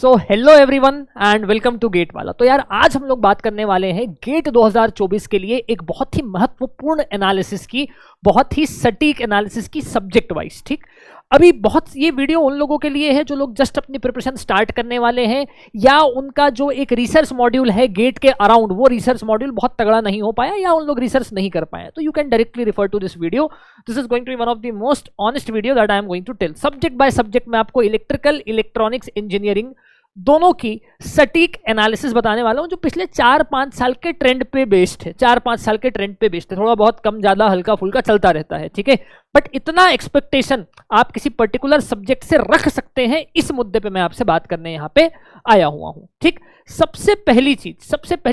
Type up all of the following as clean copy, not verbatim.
So hello everyone and welcome to GATE वाला। तो यार आज हम लोग बात करने वाले हैं गेट 2024 के लिए एक बहुत ही महत्वपूर्ण एनालिसिस की, बहुत ही सटीक एनालिसिस की सब्जेक्ट वाइज। ठीक, अभी बहुत ये वीडियो उन लोगों के लिए है जो लोग जस्ट अपनी प्रिपरेशन स्टार्ट करने वाले हैं या उनका जो एक रिसर्च मॉड्यूल है गेट के अराउंड, वो रिसर्च मॉड्यूल बहुत तगड़ा नहीं हो पाया या उन लोग रिसर्च नहीं कर पाए। तो you can directly refer to this video. This is going to be one of the most honest video that I am going to tell. Subject by subject में आपको इलेक्ट्रिकल, इलेक्ट्रॉनिक्स, इंजीनियरिंग दोनों की सटीक analysis बताने वाला हूं जो पिछले 4-5 साल के ट्रेंड पे बेस्ड है। 4-5 साल के ट्रेंड पे बेस्ड है, थोड़ा बहुत कम ज्यादा हल्का फुल्का चलता रहता है। ठीक है, बट इतना एक्सपेक्टेशन आप किसी पर्टिकुलर सब्जेक्ट से रख सकते हैं, इस मुद्दे पे मैं आपसे बात करने यहां पे आया हुआ हूं। ठीक, सबसे पहली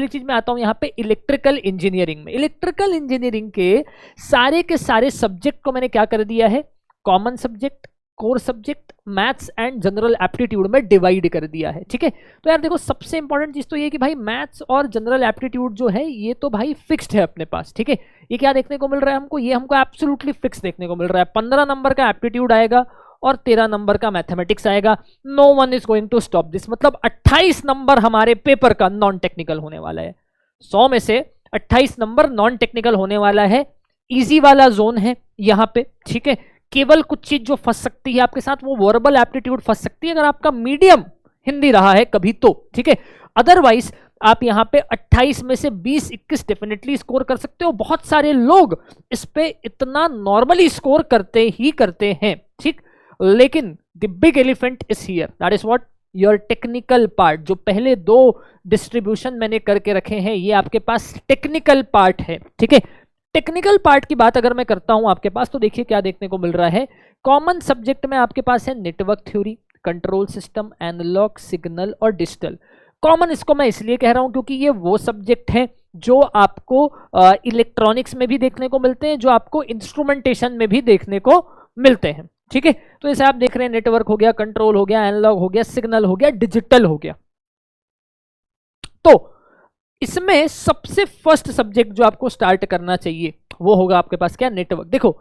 चीज मैं आता हूं यहां पे इलेक्ट्रिकल इंजीनियरिंग में। इलेक्ट्रिकल इंजीनियरिंग के सारे सब्जेक्ट को मैंने क्या कर दिया है, common subject, core subject, maths and general aptitude में डिवाइड कर दिया है। ठीक है, तो यार देखो सबसे इंपॉर्टेंट चीज तो ये कि भाई मैथ्स और जनरल एप्टीट्यूड जो है ये तो भाई फिक्स्ड है अपने पास। ठीक है, ये क्या देखने को मिल रहा है हमको, ये हमको एब्सोल्युटली फिक्स देखने को मिल रहा है। 15 नंबर का एप्टीट्यूड आएगा और 13 नंबर का मैथमेटिक्स आएगा। No one is going to stop this. मतलब 28 नंबर हमारे पेपर का नॉन टेक्निकल होने वाला है। 100 में से 28 नंबर नॉन टेक्निकल होने वाला है। इजी वाला जोन है यहाँ पे। ठीक है, केवल कुछ चीज जो फंस सकती है आपके साथ वो वर्बल एप्टीट्यूड फंस सकती है अगर आपका मीडियम हिंदी रहा है कभी तो। ठीक है, अदरवाइज आप यहां पे 28 में से 20-21 डेफिनेटली स्कोर कर सकते हो। बहुत सारे लोग इस पे इतना नॉर्मली स्कोर करते हैं। ठीक, लेकिन the big elephant is here, that is what your technical part. जो पहले 2 डिस्ट्रीब्यूशन मैंने करके रखे हैं ये आपके पास टेक्निकल पार्ट है। ठीक है, टेक्निकल पार्ट की बात अगर मैं करता हूं आपके पास तो देखिए क्या देखने को मिल रहा है। कॉमन सब्जेक्ट में आपके पास है network theory, control system, analog, signal और डिजिटल। कॉमन इसको मैं इसलिए कह रहा हूं क्योंकि ये वो सब्जेक्ट हैं जो आपको इलेक्ट्रॉनिक्स में भी देखने को मिलते हैं, जो आपको इंस्ट्रूमेंटेशन में भी देखने को मिलते हैं। ठीक है, तो जैसे आप देख रहे हैं नेटवर्क हो गया, कंट्रोल हो गया, एनालॉग हो गया, सिग्नल हो गया, डिजिटल हो गया। तो इसमें सबसे फर्स्ट सब्जेक्ट जो आपको स्टार्ट करना चाहिए वो होगा आपके पास क्या, नेटवर्क। देखो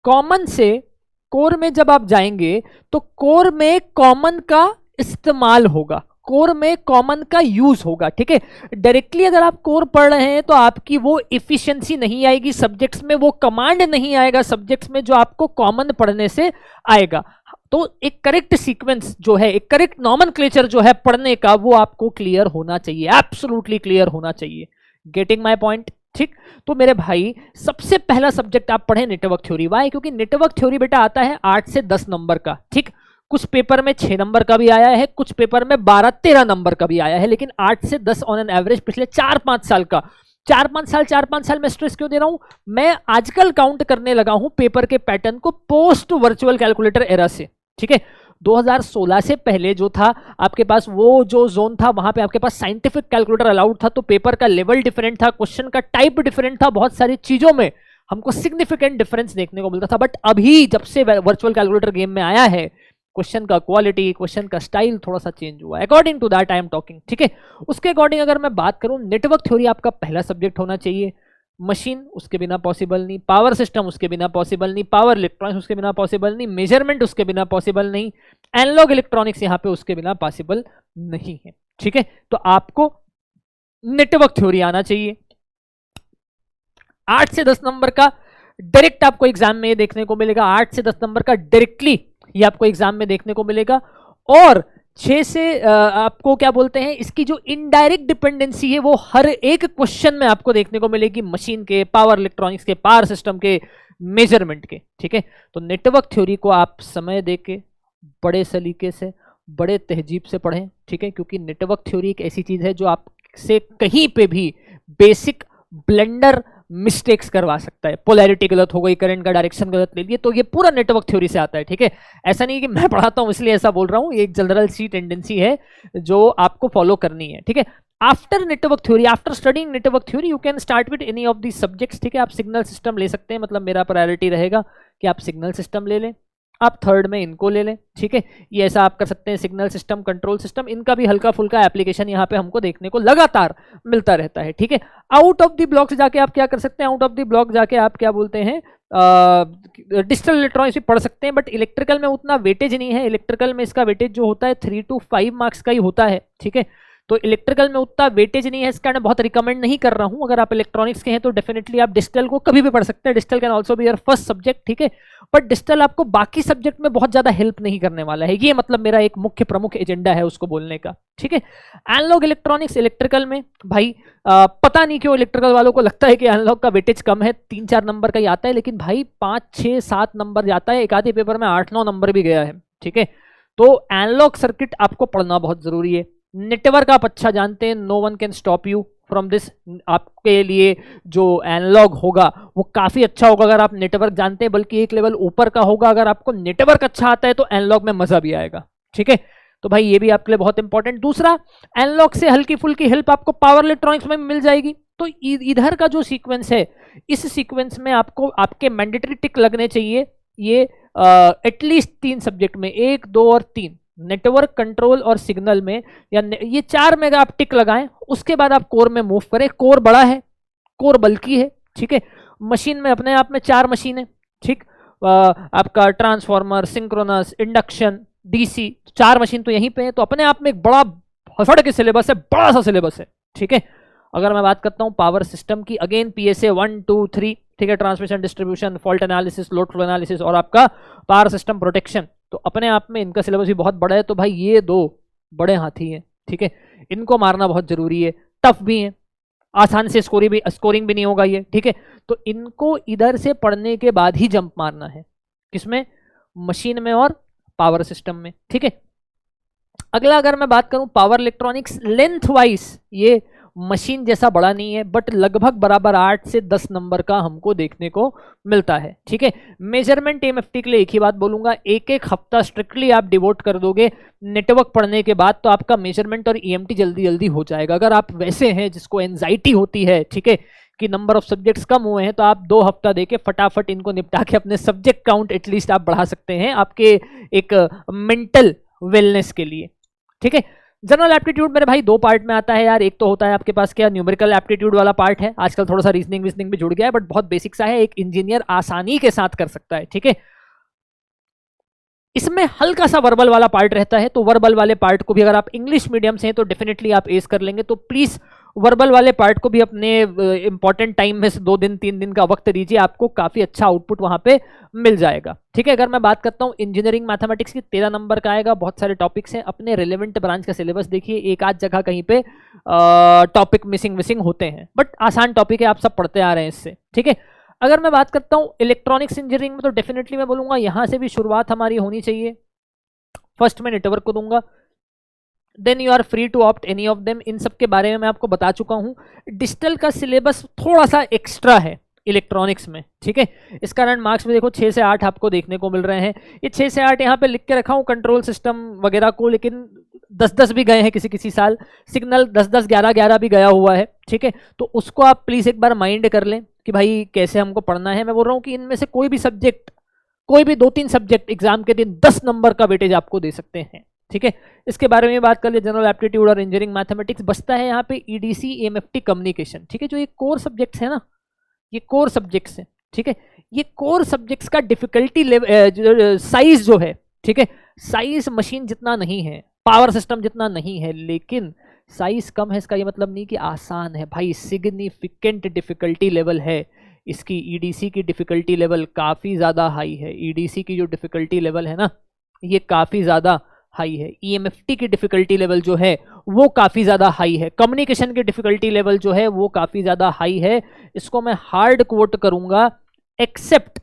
कॉमन से कोर में जब आप जाएंगे तो कोर में कॉमन का इस्तेमाल होगा, कोर में कॉमन का यूज होगा। ठीक है, डायरेक्टली अगर आप कोर पढ़ रहे हैं तो आपकी वो इफिशिएंसी नहीं आएगी सब्जेक्ट्स में, वो कमांड नहीं आएगा सब्जेक्ट्स में जो आपको कॉमन पढ़ने से आएगा। तो एक करेक्ट सीक्वेंस जो है, एक करेक्ट नॉमेनक्लेचर जो है पढ़ने का, वो आपको क्लियर होना चाहिए, एब्सोल्युटली क्लियर होना चाहिए। Getting my point. ठीक, तो मेरे भाई सबसे पहला सब्जेक्ट आप पढ़े नेटवर्क थ्योरी। वाई? क्योंकि नेटवर्क थ्योरी बेटा आता है 8 से 10 नंबर का। ठीक, कुछ पेपर में 6 नंबर का भी आया है, कुछ पेपर में 12-13 नंबर का भी आया है, लेकिन 8 से 10 ऑन एन एवरेज पिछले 4-5 साल का। 4-5 साल में स्ट्रेस क्यों दे रहा हूं, मैं आजकल काउंट करने लगा हूं पेपर के पैटर्न को पोस्ट वर्चुअल कैलकुलेटर एरा से। ठीक है, 2016 से पहले जो था आपके पास वो जो जोन था वहां पे आपके पास साइंटिफिक कैलकुलेटर अलाउड था, तो पेपर का लेवल डिफरेंट था, क्वेश्चन का टाइप डिफरेंट था, बहुत सारी चीजों में हमको सिग्निफिकेंट डिफरेंस देखने को मिलता था। बट अभी जब से वर्चुअल कैलकुलेटर गेम में आया है, क्वेश्चन का क्वालिटी, क्वेश्चन का स्टाइल थोड़ा सा चेंज हुआ है। According to that I am talking. ठीक है, उसके अकॉर्डिंग अगर मैं बात करूं, नेटवर्क थ्योरी आपका पहला सब्जेक्ट होना चाहिए। मशीन उसके बिना पॉसिबल नहीं, पावर सिस्टम उसके बिना पॉसिबल नहीं, पावर इलेक्ट्रॉनिक्स उसके बिना पॉसिबल नहीं, मेजरमेंट उसके बिना पॉसिबल नहीं, एनालॉग इलेक्ट्रॉनिक्स यहां पे उसके बिना पॉसिबल नहीं है। ठीक है, तो आपको नेटवर्क थ्योरी आना चाहिए। 8 से 10 नंबर का डायरेक्ट आपको एग्जाम में देखने को मिलेगा। 8 से 10 नंबर का डायरेक्टली ये आपको एग्जाम में देखने को मिलेगा। और 6 से आपको क्या बोलते हैं, इसकी जो इनडायरेक्ट डिपेंडेंसी है वो हर एक क्वेश्चन में आपको देखने को मिलेगी, मशीन के, पावर इलेक्ट्रॉनिक्स के, पावर सिस्टम के, मेजरमेंट के। ठीक है, तो नेटवर्क थ्योरी को आप समय देके बड़े सलीके से, बड़े तहजीब से पढ़ें। ठीक है, क्योंकि नेटवर्क थ्योरी एक ऐसी चीज है जो आपसे कहीं पे भी बेसिक ब्लेंडर मिस्टेक्स करवा सकता है। पोलैरिटी गलत हो गई, करंट का डायरेक्शन गलत ले लिए, तो ये पूरा नेटवर्क थ्योरी से आता है। ठीक है, ऐसा नहीं कि मैं पढ़ाता हूं इसलिए ऐसा बोल रहा हूं, ये एक जनरल सी टेंडेंसी है जो आपको फॉलो करनी है। ठीक है, after network theory, after studying network theory you can start with any of the subjects. ठीक है, आप सिग्नल सिस्टम ले सकते हैं, मतलब मेरा प्रायोरिटी रहेगा कि आप सिग्नल सिस्टम ले लें। आप थर्ड में इनको ले लें, ठीक है। ये ऐसा आप कर सकते हैं। सिग्नल सिस्टम, कंट्रोल सिस्टम, इनका भी हल्का फुल्का एप्लीकेशन यहाँ पे हमको देखने को लगातार मिलता रहता है, ठीक है। आउट ऑफ द ब्लॉक जाके आप क्या कर सकते हैं, आउट ऑफ द ब्लॉक जाके आप क्या बोलते हैं, डिजिटल इलेक्ट्रॉनिक्स भी पढ़ सकते हैं, बट इलेक्ट्रिकल में उतना वेटेज नहीं है। इलेक्ट्रिकल में इसका वेटेज जो होता है 3 to 5 मार्क्स का ही होता है, ठीक है। तो इलेक्ट्रिकल में उतना वेटेज नहीं है, इस कारण बहुत रिकमेंड नहीं कर रहा हूं। अगर आप इलेक्ट्रॉनिक्स के हैं तो डेफिनेटली आप डिजिटल को कभी भी पढ़ सकते हैं। Digital can also be your first subject, ठीक है। बट डिजिटल आपको बाकी सब्जेक्ट में बहुत ज्यादा हेल्प नहीं करने वाला है, ये मतलब मेरा एक मुख्य प्रमुख एजेंडा है उसको बोलने का, ठीक है। एनालॉग इलेक्ट्रॉनिक्स इलेक्ट्रिकल में भाई पता नहीं क्यों इलेक्ट्रिकल वालों को लगता है कि एनालॉग का वेटेज कम है, 3-4 नंबर का ही आता है, लेकिन भाई 5-6-7 नंबर जाता है। एक आधे पेपर में 8-9 नंबर भी गया है, ठीक है। तो एनालॉग सर्किट आपको पढ़ना बहुत जरूरी है। नेटवर्क आप अच्छा जानते हैं, no one can stop you from this. आपके लिए जो एनालॉग होगा वो काफी अच्छा होगा अगर आप नेटवर्क जानते हैं, बल्कि एक लेवल ऊपर का होगा। अगर आपको नेटवर्क अच्छा आता है तो एनालॉग में मजा भी आएगा, ठीक है। तो भाई ये भी आपके लिए बहुत इंपॉर्टेंट। दूसरा, एनालॉग से हल्की फुल्की हेल्प आपको पावर इलेक्ट्रॉनिक्स में मिल जाएगी। तो इधर का जो सीक्वेंस है, इस सीक्वेंस में आपको आपके मैंडेटरी टिक लगने चाहिए। ये एटलीस्ट 3 सब्जेक्ट में, 1, 2 और 3, नेटवर्क, कंट्रोल और सिग्नल में, या ये 4 में आप टिक लगाएं। उसके बाद आप कोर में मूव करें। कोर बड़ा है, कोर बल्कि है, ठीक है। मशीन में अपने आप में 4 मशीन है, ठीक। आपका transformer, synchronous, induction, DC, 4 machine तो यहीं पे है। तो अपने आप में एक बड़ा फड़ के सिलेबस है, बड़ा सा सिलेबस है, ठीक है। अगर मैं बात करता हूं पावर सिस्टम की, अगेन पीएसए 1, 2, 3, ठीक है। Transmission, distribution, fault analysis, load flow analysis और आपका पावर सिस्टम प्रोटेक्शन। तो अपने आप में इनका सिलेबस भी बहुत बड़ा है। तो भाई ये 2 बड़े हाथी हैं, ठीक है। इनको मारना बहुत जरूरी है, टफ भी है, आसान से स्कोरिंग भी नहीं होगा ये, ठीक है। तो इनको इधर से पढ़ने के बाद ही जंप मारना है, किसमें, मशीन में और पावर सिस्टम में, ठीक है। अगला अगर मैं बात करूं पावर इलेक्ट्रॉनिक्स, लेंथ वाइज ये मशीन जैसा बड़ा नहीं है, बट लगभग बराबर 8 से 10 नंबर का हमको देखने को मिलता है, ठीक है। मेजरमेंट एमएफटी के लिए एक ही बात बोलूंगा, एक हफ्ता स्ट्रिक्टली आप डिवोट कर दोगे नेटवर्क पढ़ने के बाद, तो आपका मेजरमेंट और ईएमटी जल्दी जल्दी हो जाएगा। अगर आप वैसे हैं जिसको एंजाइटी होती है, ठीक है, कि नंबर ऑफ सब्जेक्ट्स कम हुए हैं, तो आप 2 हफ्ता देके फटाफट इनको निपटा के अपने सब्जेक्ट काउंट एटलीस्ट आप बढ़ा सकते हैं, आपके एक मेंटल वेलनेस के लिए, ठीक है। जनरल एप्टीट्यूड मेरे भाई 2 पार्ट में आता है यार। एक तो होता है आपके पास क्या, न्यूमेरिकल एप्टीट्यूड वाला पार्ट है, आजकल थोड़ा सा रीजनिंग भी जुड़ गया है, बट बहुत बेसिक सा है, एक इंजीनियर आसानी के साथ कर सकता है, ठीक है। इसमें हल्का सा वर्बल वाला पार्ट रहता है, तो वर्बल वाले पार्ट को भी अगर आप इंग्लिश मीडियम से हैं तो डेफिनेटली आप एस कर लेंगे। तो प्लीज वर्बल वाले पार्ट को भी अपने इंपॉर्टेंट टाइम में से 2 दिन 3 दिन का वक्त दीजिए, आपको काफी अच्छा आउटपुट वहां पे मिल जाएगा, ठीक है। अगर मैं बात करता हूं इंजीनियरिंग मैथमेटिक्स की, 13 नंबर का आएगा। बहुत सारे टॉपिक्स हैं, अपने रिलेवेंट ब्रांच का सिलेबस देखिए, एक आध जगह कहीं पे टॉपिक मिसिंग होते हैं, बट आसान टॉपिक है, आप सब पढ़ते आ रहे हैं इससे, ठीक है। अगर मैं बात करता हूं इलेक्ट्रॉनिक्स इंजीनियरिंग में, तो डेफिनेटली मैं बोलूंगा यहां से भी शुरुआत हमारी होनी चाहिए। फर्स्ट में नेटवर्क को दूंगा, then you are free to opt any of them. इन सब के बारे में मैं आपको बता चुका हूं। डिजिटल का सिलेबस थोड़ा सा एक्स्ट्रा है इलेक्ट्रॉनिक्स में, ठीक है। इस कारण मार्क्स में देखो 6 से 8 आपको देखने को मिल रहे हैं। ये 6 से 8 यहाँ पे लिख के रखा हूँ कंट्रोल सिस्टम वगैरह को, लेकिन 10-10 भी गए हैं किसी साल। सिग्नल 10-10, 11-11 भी गया हुआ है, ठीक है। तो उसको आप प्लीज एक बार माइंड कर लें कि भाई कैसे हमको पढ़ना है। मैं बोल रहा हूँ कि इनमें से कोई भी सब्जेक्ट, कोई भी 2-3 सब्जेक्ट एग्जाम के दिन 10 नंबर का वेटेज आपको दे सकते हैं, ठीक है। इसके बारे में बात कर ले, जनरल एप्टीट्यूड और इंजीनियरिंग मैथमेटिक्स। बचता है यहाँ पे ईडीसी, एमएफटी, कम्युनिकेशन, ठीक है। जो ये कोर सब्जेक्ट्स है ना, ये कोर सब्जेक्ट्स हैं, ठीक है। ये कोर सब्जेक्ट्स का डिफिकल्टी लेवल साइज जो है, ठीक है, साइज मशीन जितना नहीं है, पावर सिस्टम जितना नहीं है, लेकिन साइज कम है इसका ये मतलब नहीं कि आसान है भाई। सिग्निफिकेंट डिफिकल्टी लेवल है इसकी। ईडीसी की डिफिकल्टी लेवल काफ़ी ज़्यादा हाई है। ईडीसी की जो डिफिकल्टी लेवल है ना, ये काफ़ी ज़्यादा हाई है। ईएमएफटी की डिफिकल्टी लेवल जो है वो काफ़ी ज़्यादा हाई है। कम्युनिकेशन की डिफिकल्टी लेवल जो है वो काफ़ी ज़्यादा हाई है। इसको मैं हार्ड कोट करूंगा, एक्सेप्ट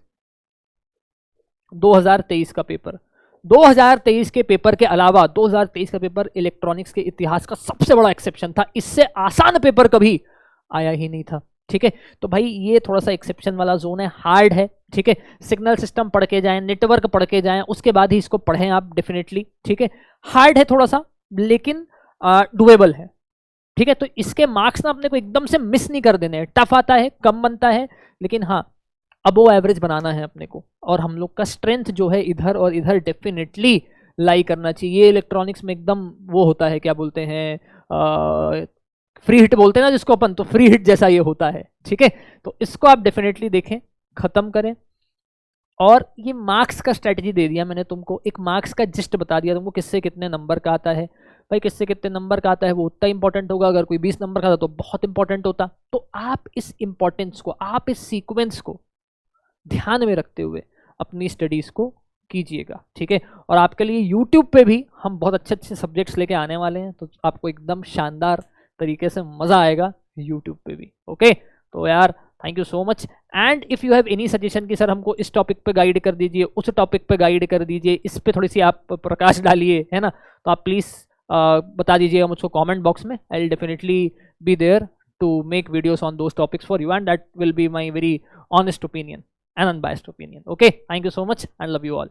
2023 का पेपर। 2023 के पेपर के अलावा 2023 का पेपर इलेक्ट्रॉनिक्स के इतिहास का सबसे बड़ा एक्सेप्शन था। इससे आसान पेपर कभी आया ही नहीं था, ठीक है। तो भाई ये थोड़ा सा एक्सेप्शन वाला जोन है, हार्ड है, ठीक है। सिग्नल सिस्टम पढ़ के जाएं, नेटवर्क पढ़ के जाएं, उसके बाद ही इसको पढ़ें आप डेफिनेटली, ठीक है। हार्ड है थोड़ा सा, लेकिन डुएबल है, ठीक है। तो इसके मार्क्स ना अपने को एकदम से मिस नहीं कर देने। टफ आता है, कम बनता है, लेकिन हाँ अबो एवरेज बनाना है अपने को, और हम लोग का स्ट्रेंथ जो है इधर और इधर डेफिनेटली लाई करना चाहिए। ये इलेक्ट्रॉनिक्स में एकदम वो होता है, क्या बोलते हैं, फ्री हिट बोलते हैं ना जिसको अपन, तो फ्री हिट जैसा ये होता है, ठीक है। तो इसको आप डेफिनेटली देखें, खत्म करें। और ये मार्क्स का स्ट्रेटजी दे दिया मैंने तुमको, एक मार्क्स का जिस्ट बता दिया तुमको, किससे कितने नंबर का आता है। भाई किससे कितने नंबर का आता है वो उतना इंपॉर्टेंट होगा, अगर कोई 20 नंबर का था तो बहुत इंपॉर्टेंट होता। तो आप इस इंपॉर्टेंस को, आप इस सीक्वेंस को ध्यान में रखते हुए अपनी स्टडीज को कीजिएगा, ठीक है। और आपके लिए यूट्यूब पे भी हम बहुत अच्छे अच्छे सब्जेक्ट्स लेके आने वाले हैं, तो आपको एकदम शानदार तरीके से मजा आएगा यूट्यूब पे भी, ओके। तो यार thank you so much. And if you have any suggestion कि सर हमको इस टॉपिक पे गाइड कर दीजिए, उस टॉपिक पे गाइड कर दीजिए, इस पे थोड़ी सी आप प्रकाश डालिए, है ना, तो आप प्लीज़ बता दीजिएगा मुझको कमेंट बॉक्स में। I will definitely be there to make videos on those topics for you, and that will be my very honest opinion and unbiased opinion. Okay, thank you so much and love you all.